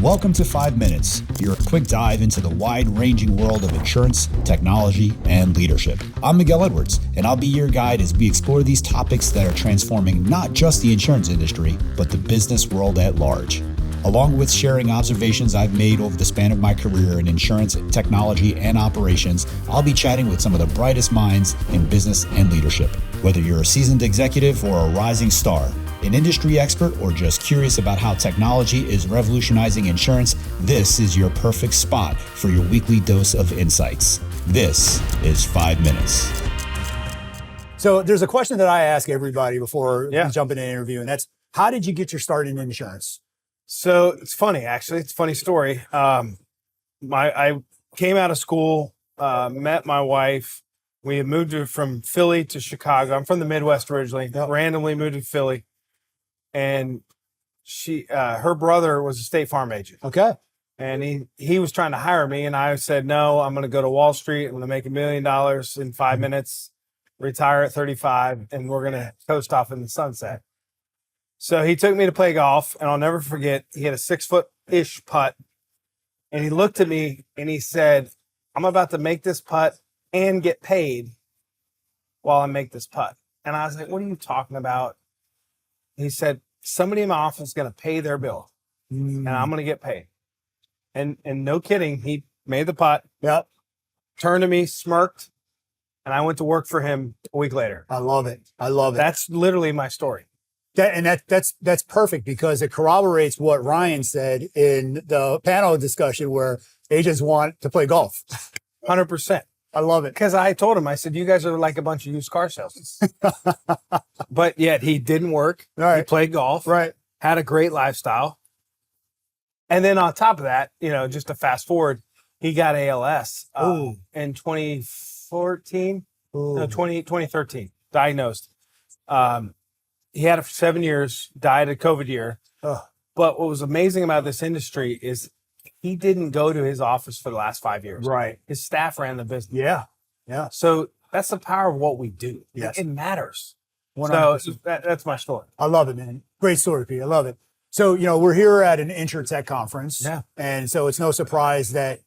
Welcome to 5 Minutes, your quick dive into the wide-ranging world of insurance, technology, and leadership. I'm Miguel Edwards, and I'll be your guide as we explore these topics that are transforming not just the insurance industry, but the business world at large. Along with sharing observations I've made over the span of my career in insurance, technology, and operations, I'll be chatting with some of the brightest minds in business and leadership. Whether you're a seasoned executive or a rising star, an industry expert, or just curious about how technology is revolutionizing insurance, this is your perfect spot for your weekly dose of insights. This is 5 Minutes. So there's a question that I ask everybody before we jump into an interview, and that's, how did you get your start in insurance? So it's funny, actually. It's a funny story. I came out of school, met my wife. We had moved from Philly to Chicago. I'm from the Midwest originally, randomly moved to Philly. And her brother was a State Farm agent. Okay. And he was trying to hire me. And I said, no, I'm going to go to Wall Street. I'm going to make $1 million in 5 minutes, retire at 35, and we're going to coast off in the sunset. So he took me to play golf, and I'll never forget, he had a 6-foot-ish putt. And he looked at me and he said, I'm about to make this putt and get paid while I make this putt. And I was like, what are you talking about? He said, somebody in my office is going to pay their bill and I'm going to get paid. And no kidding, he made the putt, turned to me, smirked, and I went to work for him a week later. I love it. I love it. That's literally my story. That's perfect, because it corroborates what Ryan said in the panel discussion where agents want to play golf. 100%. I love it. Because I told him, I said, you guys are like a bunch of used car salesmen. But yet he didn't work. Right. He played golf. Right. Had a great lifestyle. And then on top of that, just to fast forward, he got ALS in 2014, 2013, diagnosed. He had it for 7 years, died a COVID year. But what was amazing about this industry is he didn't go to his office for the last 5 years. Right. His staff ran the business. Yeah. Yeah. So that's the power of what we do. Yes. It matters. 100%. So that's my story. I love it, man. Great story, Pete. I love it. So, we're here at an InsurTech conference. Yeah. And so it's no surprise that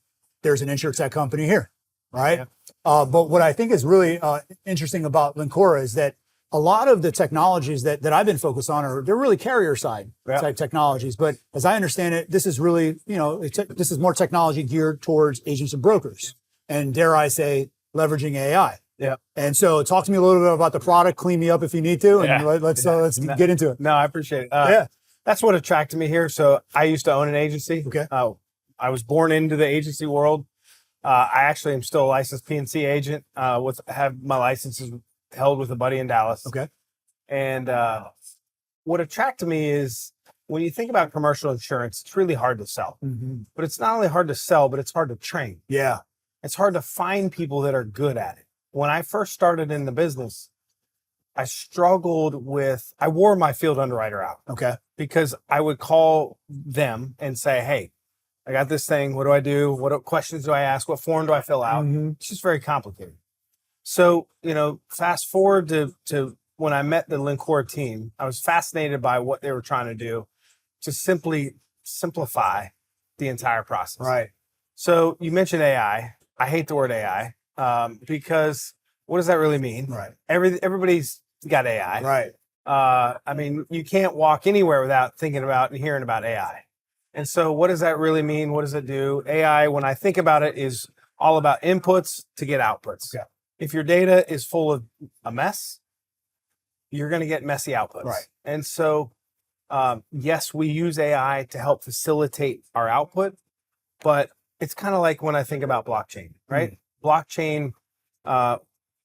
there's an InsurTech company here, right? Yeah. But what I think is really interesting about Lincora is that a lot of the technologies that I've been focused on they're really carrier side type technologies. But as I understand it, this is really, this is more technology geared towards agents and brokers. And dare I say, leveraging AI. Yeah. And so talk to me a little bit about the product, clean me up if you need to, and let's get into it. No, I appreciate it. That's what attracted me here. So I used to own an agency. Okay. I was born into the agency world. I actually am still a licensed P&C agent. Have my licenses held with a buddy in Dallas. Okay. And what attracted me is when you think about commercial insurance, it's really hard to sell. Mm-hmm. But it's not only hard to sell, but it's hard to train. Yeah. It's hard to find people that are good at it. When I first started in the business, I wore my field underwriter out. Okay. Because I would call them and say, hey, I got this thing. What do I do? What questions do I ask? What form do I fill out? Mm-hmm. It's just very complicated. So, fast forward to when I met the Lincora team, I was fascinated by what they were trying to do to simply simplify the entire process. Right. So you mentioned AI. I hate the word AI because what does that really mean? Right. Everybody's got AI. Right. You can't walk anywhere without thinking about and hearing about AI. And so what does that really mean? What does it do? AI, when I think about it, is all about inputs to get outputs. Okay. If your data is full of a mess, you're going to get messy outputs. Right. And so, yes, we use AI to help facilitate our output, but it's kind of like when I think about blockchain, right? Blockchain,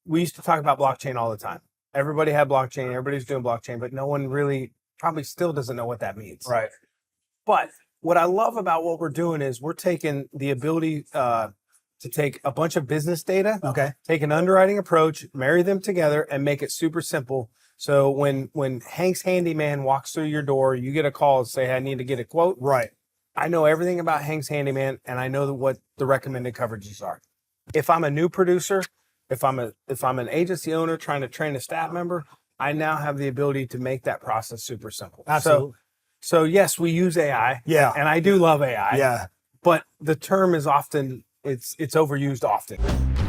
we used to talk about blockchain all the time. Everybody had blockchain, everybody's doing blockchain, but no one really probably still doesn't know what that means. Right. But what I love about what we're doing is we're taking the ability to take a bunch of business data, take an underwriting approach, marry them together, and make it super simple. So when Hank's Handyman walks through your door, you get a call and say, hey, I need to get a quote. Right. I know everything about Hank's Handyman, and I know what the recommended coverages are. If I'm a new producer, if I'm an agency owner trying to train a staff member, I now have the ability to make that process super simple. Absolutely. So yes, we use AI. Yeah. And I do love AI. Yeah. But the term is often, it's overused often.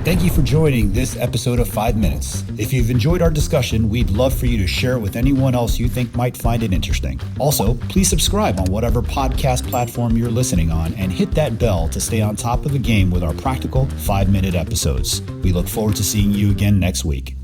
Thank you for joining this episode of 5 Minutes. If you've enjoyed our discussion, we'd love for you to share it with anyone else you think might find it interesting. Also, please subscribe on whatever podcast platform you're listening on and hit that bell to stay on top of the game with our practical 5-minute episodes. We look forward to seeing you again next week.